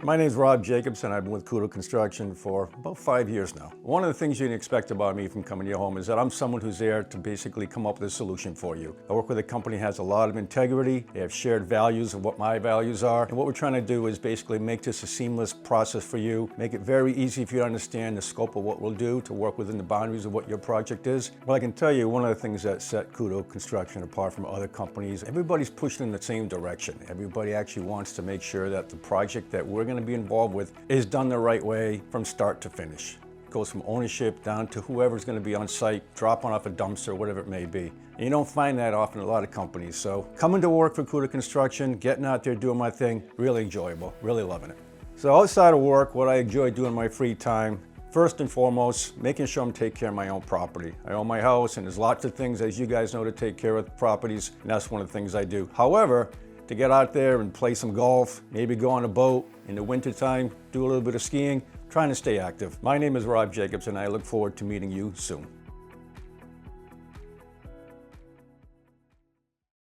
My name is Rob Jacobson. I've been with Couto Construction for about 5 years now. One of the things you can expect about me from coming to your home is that I'm someone who's there to basically come up with a solution for you. I work with a company that has a lot of integrity. They have shared values of what my values are. And what we're trying to do is basically make this a seamless process for you, make it very easy for you to understand the scope of what we'll do to work within the boundaries of what your project is. But I can tell you, one of the things that set Couto Construction apart from other companies, everybody's pushing in the same direction. Everybody actually wants to make sure that the project that we're going to be involved with is done the right way from start to finish. It goes from ownership down to whoever's going to be on site, dropping off a dumpster, whatever it may be. And you don't find that often in a lot of companies. So coming to work for Couto Construction, getting out there, doing my thing, really enjoyable, really loving it. So outside of work, what I enjoy doing in my free time, first and foremost, making sure I'm taking care of my own property. I own my house, and there's lots of things, as you guys know, to take care of properties, and that's one of the things I do. However, to get out there and play some golf, maybe go on a boat in the wintertime, do a little bit of skiing, trying to stay active. My name is Rob Jacobson, and I look forward to meeting you soon.